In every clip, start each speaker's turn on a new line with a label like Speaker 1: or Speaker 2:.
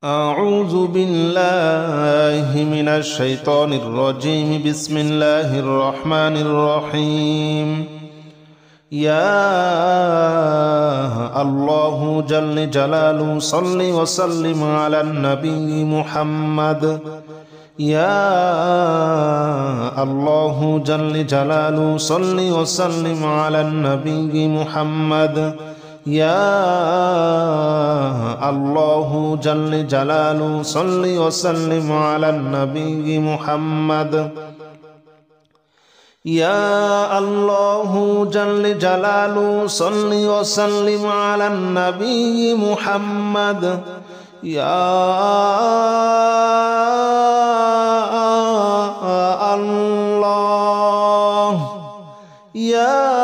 Speaker 1: أعوذ بالله من الشيطان الرجيم. بسم الله الرحمن الرحيم. يا الله جل جلاله صل وسلم على النبي محمد. يا الله جل جلاله صل وسلم على النبي محمد. يا الله جل جلاله صل وسلم على النبي محمد. يا الله جل جلاله صل وسلم على النبي محمد. يا الله يا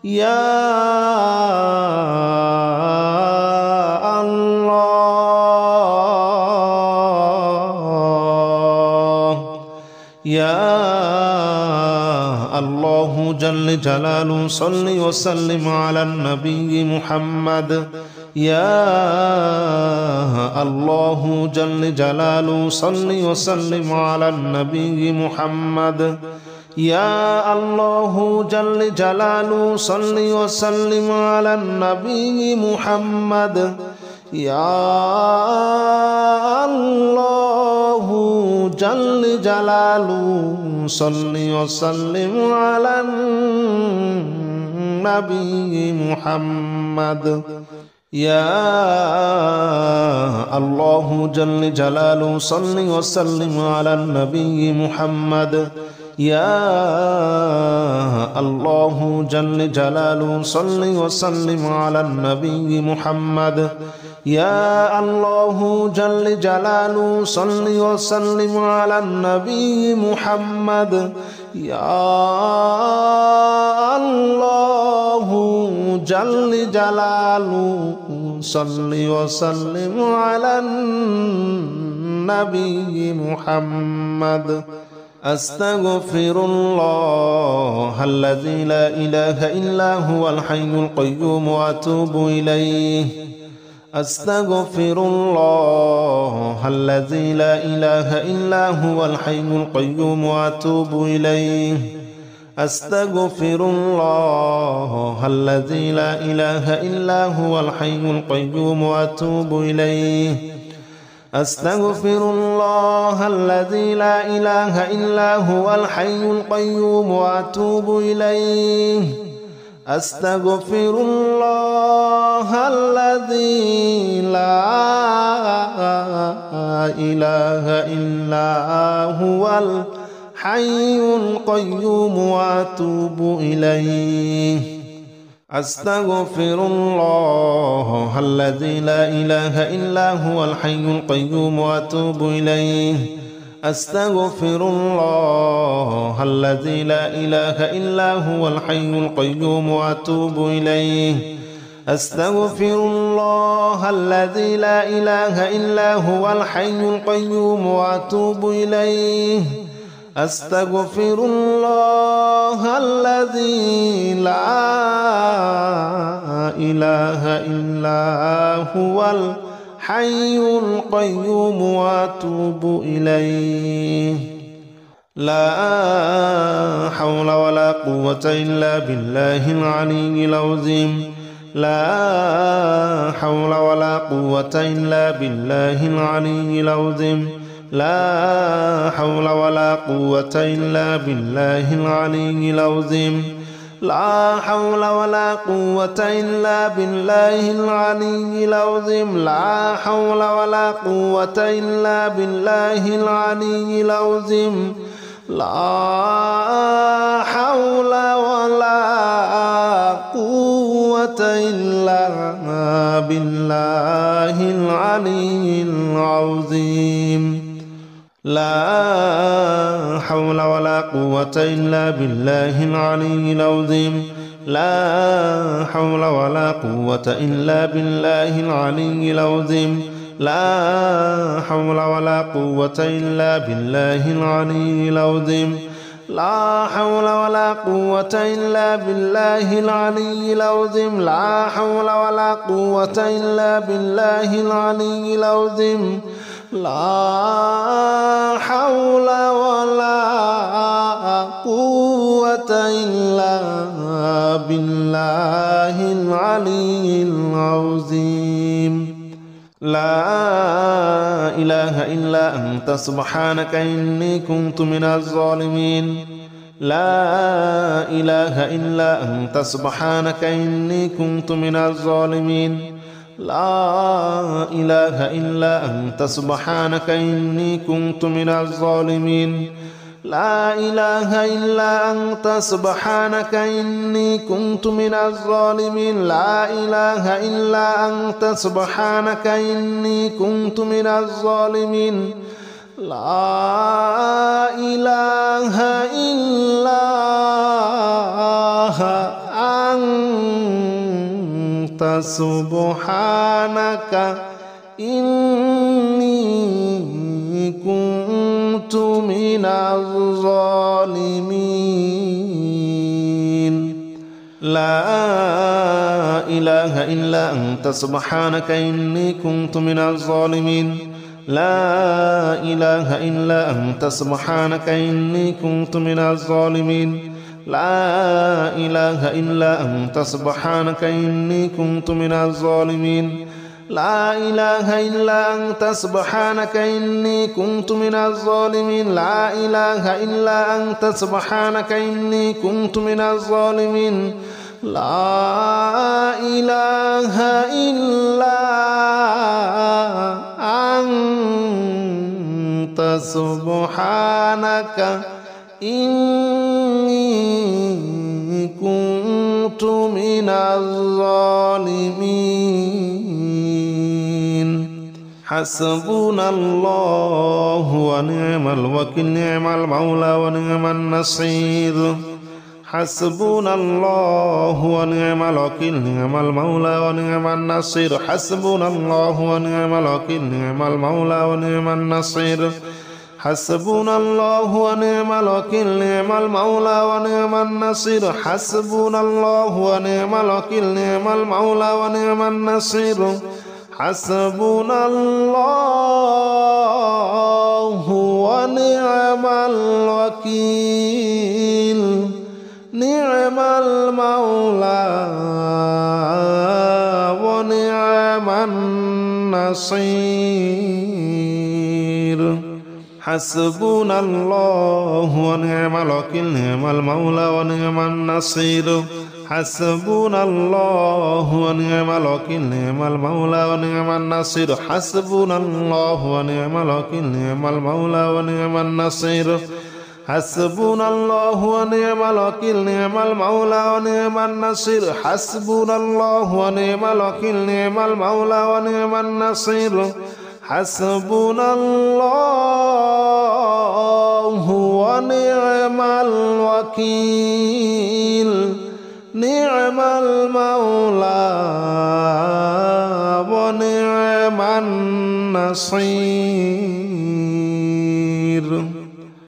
Speaker 1: يا الله يا الله جل جلاله صل وسلم على النبي محمد. يا الله جل جلاله صل وسلم على النبي محمد. يا الله جل جلاله صل وسلم على النبي محمد. يا الله جل جلاله صل وسلم على النبي محمد. يا الله جل جلاله صل وسلم على النبي محمد. يا الله جل جلاله صل وسلم على النبي محمد. يا الله جل جلاله صل وسلم على النبي محمد. يا الله جل جلاله صل وسلم على النبي محمد. أستغفر الله الذي لا إله إلا هو الحي القيوم وأتوب إليه. أستغفر الله الذي لا إله إلا هو الحي القيوم وأتوب إليه. أستغفر الله الذي لا إله إلا هو الحي القيوم وأتوب إليه. أستغفر الله الذي لا إله إلا هو الحي القيوم وأتوب إليه. أستغفر الله الذي لا إله إلا هو الحي القيوم وأتوب إليه. أستغفر الله الذي لا إله إلا هو الحي القيوم وأتوب إليه. أستغفر الله الذي لا إله إلا هو الحي القيوم وأتوب إليه. أستغفر الله الذي لا إله إلا هو الحي القيوم وأتوب إليه. أستغفر الله الذي لا إله إلا هو الحي القيوم وأتوب إليه. لا حول ولا قوة إلا بالله العلي العظيم. لا حول ولا قوة إلا بالله العلي العظيم. لا حول ولا قوة إلا بالله العلي العظيم. لا حول ولا قوة إلا بالله العلي العظيم. لا حول ولا قوة إلا بالله العلي العظيم. لا حول ولا قوة إلا بالله العلي العظيم. لا حول ولا قوة إلا بالله العلي العظيم. لا حول ولا قوة إلا بالله العلي العظيم. لا حول ولا قوة إلا بالله العلي العظيم. لا حول ولا قوة إلا بالله العلي العظيم لا حول ولا قوة إلا بالله العلي العظيم لا حول ولا قوة إلا بالله العلي العظيم لا إله إلا أنت سبحانك إني كنت من الظالمين لا إله إلا أنت سبحانك إني كنت من الظالمين لا إله إلا أنت سبحانك إني كنت من الظالمين لا إله إلا أنت سبحانك إني كنت من الظالمين لا إله إلا أنت سبحانك إني كنت من الظالمين لا إله إلا أنت سبحانك إني كنت من الظالمين لا إله إلا أنت سبحانك إني كنت من الظالمين لا إله إلا أنت سبحانك إني كنت من الظالمين لا إله إلا أنت سبحانك إني كنت من الظالمين لا إله إلا أنت سبحانك إني كنت من الظالمين لا إله إلا أنت سبحانك إني كنت من الظالمين لا إله إلا أنت سبحانك إني كنت من الظالمين حسبنا الله ونعم الوكيل نعم المولى ونعم النصير حسبنا الله ونعم الوكيل نعم المولى ونعم النصير حسبنا الله ونعم الوكيل نعم المولى ونعم النصير حسبنا الله ونعم الوكيل نعم المولى ونعم النصير حسبنا الله ونعم الوكيل نعم المولى ونعم النصير حسبنا الله ونعم الوكيل نعم المولى ونعم النصير حسبنا الله ونعم الوكيل نعم المولى ونعم النصير حسبنا الله ونعم الوكيل نعم المولى ونعم النصير حسبنا الله ونعم الوكيل نعم المولى ونعم النصير حسبنا الله ونعم الوكيل نعم المولى ونعم النصير حسبنا الله ونعم الوكيل نعم المولى ونعم النصير حسبنا الله ونعم الوكيل نعم المولى ونعم النصير